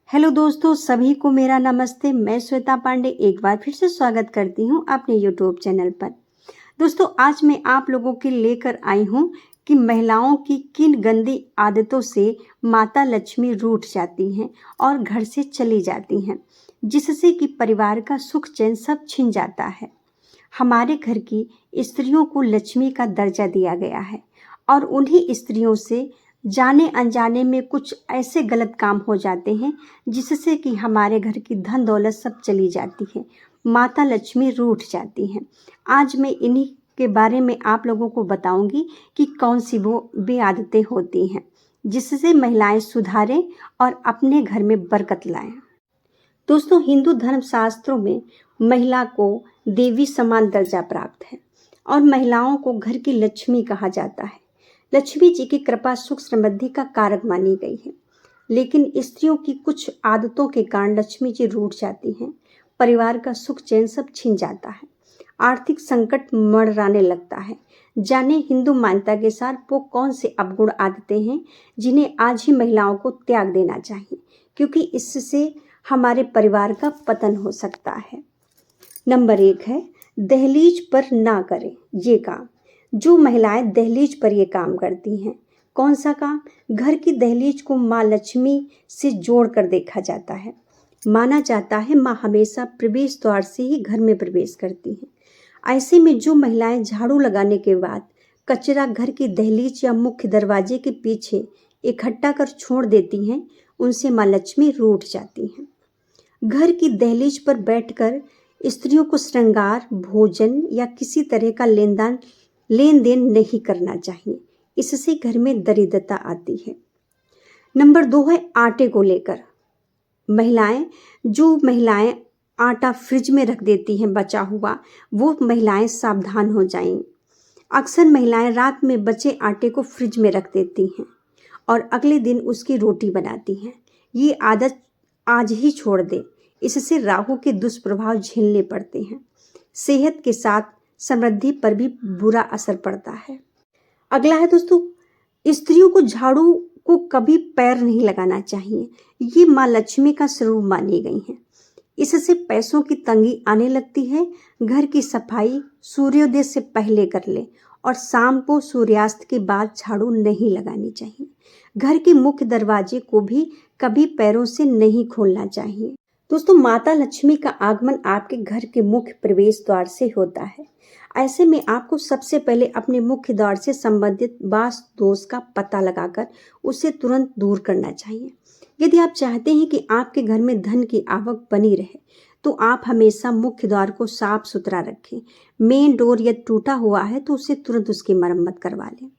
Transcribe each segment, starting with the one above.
Hello दोस्तों, सभी को मेरा नमस्ते। मैं श्वेता पांडे एक बार फिर से स्वागत करती हूँ अपने यूट्यूब चैनल पर। दोस्तों, आज मैं आप लोगों के लेकर आई हूँ कि महिलाओं की किन गंदी आदतों से माता लक्ष्मी रूठ जाती हैं और घर से चली जाती हैं, जिससे कि परिवार का सुख चैन सब छिन जाता है। हमारे घर की स्त्रियों को लक्ष्मी का दर्जा दिया गया है और उन्हीं स्त्रियों से जाने अनजाने में कुछ ऐसे गलत काम हो जाते हैं जिससे कि हमारे घर की धन दौलत सब चली जाती है, माता लक्ष्मी रूठ जाती हैं। आज मैं इन्हीं के बारे में आप लोगों को बताऊंगी कि कौन सी वो बेआदतें होती हैं जिससे महिलाएं सुधारें और अपने घर में बरकत लाएं। दोस्तों, हिंदू धर्म शास्त्रों में महिला को देवी समान दर्जा प्राप्त है और महिलाओं को घर की लक्ष्मी कहा जाता है। लक्ष्मी जी की कृपा सुख समृद्धि का कारक मानी गई है, लेकिन स्त्रियों की कुछ आदतों के कारण लक्ष्मी जी रूठ जाती हैं। परिवार का सुख चैन सब छिन जाता है, आर्थिक संकट मंडराने लगता है। जाने हिंदू मान्यता के साथ वो कौन से अवगुण आदतें हैं जिन्हें आज ही महिलाओं को त्याग देना चाहिए, क्योंकि इससे हमारे परिवार का पतन हो सकता है। नंबर 1 है, दहलीज पर ना करें ये काम। जो महिलाएं दहलीज पर ये काम करती हैं, कौन सा काम? घर की दहलीज को माँ लक्ष्मी से जोड़कर देखा जाता है। माना जाता है माँ हमेशा प्रवेश द्वार से ही घर में प्रवेश करती हैं। ऐसे में जो महिलाएं झाड़ू लगाने के बाद कचरा घर की दहलीज या मुख्य दरवाजे के पीछे इकट्ठा कर छोड़ देती हैं, उनसे माँ लक्ष्मी रूठ जाती हैं। घर की दहलीज पर बैठकर स्त्रियों को श्रृंगार, भोजन या किसी तरह का लेन देन नहीं करना चाहिए। इससे घर में दरिद्रता आती है। नंबर 2 है, आटे को लेकर। जो महिलाएं आटा फ्रिज में रख देती हैं बचा हुआ, वो महिलाएं सावधान हो जाएं। अक्सर महिलाएं रात में बचे आटे को फ्रिज में रख देती हैं और अगले दिन उसकी रोटी बनाती हैं। ये आदत आज ही छोड़ दें, इससे राहु के दुष्प्रभाव झेलने पड़ते हैं। सेहत के साथ समृद्धि पर भी बुरा असर पड़ता है। अगला है दोस्तों, स्त्रियों को झाड़ू को कभी पैर नहीं लगाना चाहिए। ये माँ लक्ष्मी का स्वरूप मानी गई हैं। इससे पैसों की तंगी आने लगती है। घर की सफाई सूर्योदय से पहले कर ले और शाम को सूर्यास्त के बाद झाड़ू नहीं लगानी चाहिए। घर के मुख्य दरवाजे को भी कभी पैरों से नहीं खोलना चाहिए। दोस्तों, माता लक्ष्मी का आगमन आपके घर के मुख्य प्रवेश द्वार से होता है। ऐसे में आपको सबसे पहले अपने मुख्य द्वार से संबंधित वास्तु दोष का पता लगाकर उसे तुरंत दूर करना चाहिए। यदि आप चाहते हैं कि आपके घर में धन की आवक बनी रहे, तो आप हमेशा मुख्य द्वार को साफ सुथरा रखें। मेन डोर यदि टूटा हुआ है तो उसे तुरंत उसकी मरम्मत करवा लें।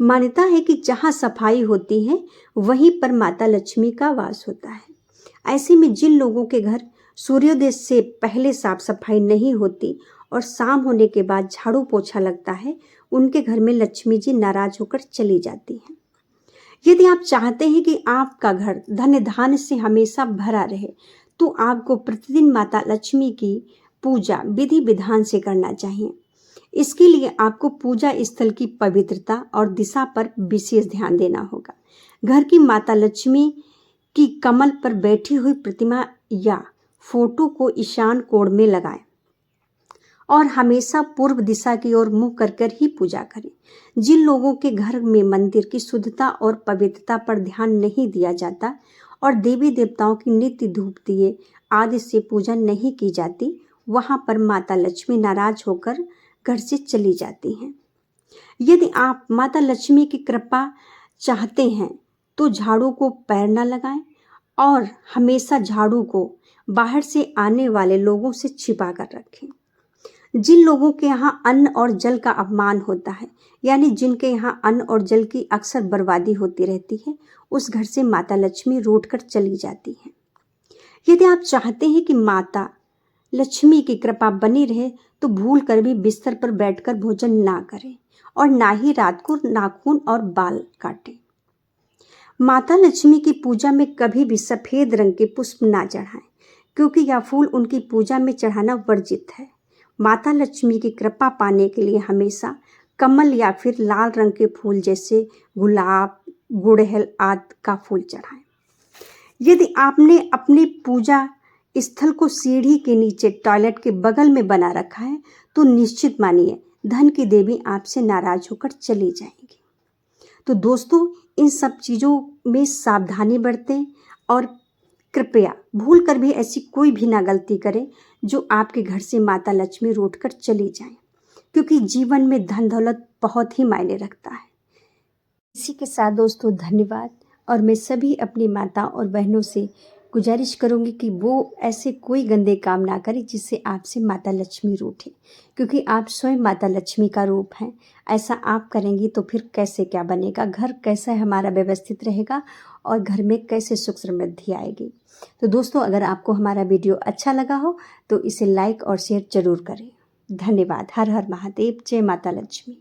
मान्यता है कि जहाँ सफाई होती है वहीं पर माता लक्ष्मी का वास होता है। ऐसे में जिन लोगों के घर सूर्योदय से पहले साफ सफाई नहीं होती और शाम होने के बाद झाड़ू पोछा लगता है, उनके घर में लक्ष्मी जी नाराज होकर चली जाती हैं। यदि आप चाहते हैं कि आपका घर धन धान्य से हमेशा भरा रहे, तो आपको प्रतिदिन माता लक्ष्मी की पूजा विधि विधान से करना चाहिए। इसके लिए आपको पूजा स्थल की पवित्रता और दिशा पर विशेष ध्यान देना होगा। घर की माता लक्ष्मी की कमल पर बैठी हुई प्रतिमा या फोटो को ईशान कोण में लगाएं और हमेशा पूर्व दिशा की ओर मुंह कर ही पूजा करें। जिन लोगों के घर में मंदिर की शुद्धता और पवित्रता पर ध्यान नहीं दिया जाता और देवी देवताओं की नित्य धूप दिए आदि से पूजा नहीं की जाती, वहां पर माता लक्ष्मी नाराज होकर घर से चली जाती हैं। यदि आप माता लक्ष्मी की कृपा चाहते हैं तो झाड़ू को पैर न लगाएं और हमेशा झाड़ू को बाहर से आने वाले लोगों से छिपा कर रखें। जिन लोगों के यहाँ अन्न और जल का अपमान होता है, यानी जिनके यहाँ अन्न और जल की अक्सर बर्बादी होती रहती है, उस घर से माता लक्ष्मी रूठ कर चली जाती है। यदि आप चाहते हैं कि माता लक्ष्मी की कृपा बनी रहे, तो भूल कर भी बिस्तर पर बैठकर भोजन ना करें और ना ही रात को नाखून और बाल काटें। माता लक्ष्मी की पूजा में कभी भी सफेद रंग के पुष्प ना चढ़ाएं, क्योंकि यह फूल उनकी पूजा में चढ़ाना वर्जित है। माता लक्ष्मी की कृपा पाने के लिए हमेशा कमल या फिर लाल रंग के फूल जैसे गुलाब, गुड़हल आदि का फूल चढ़ाएं। यदि आपने अपने पूजा स्थल को सीढ़ी के नीचे टॉयलेट के बगल में बना रखा है तो निश्चित मानिए धन की देवी आपसे नाराज होकर चली जाएंगी। तो दोस्तों, इन सब चीज़ों में सावधानी बरतें और कृपया भूल कर भी ऐसी कोई भी ना गलती करें जो आपके घर से माता लक्ष्मी रूठ कर चली जाए, क्योंकि जीवन में धन दौलत बहुत ही मायने रखता है। इसी के साथ दोस्तों धन्यवाद। और मैं सभी अपनी माता और बहनों से गुजारिश करूंगी कि वो ऐसे कोई गंदे काम ना करें जिससे आपसे माता लक्ष्मी रूठे, क्योंकि आप स्वयं माता लक्ष्मी का रूप हैं। ऐसा आप करेंगी तो फिर कैसे क्या बनेगा, घर कैसे हमारा व्यवस्थित रहेगा और घर में कैसे सुख समृद्धि आएगी। तो दोस्तों, अगर आपको हमारा वीडियो अच्छा लगा हो तो इसे लाइक और शेयर जरूर करें। धन्यवाद। हर हर महादेव। जय माता लक्ष्मी।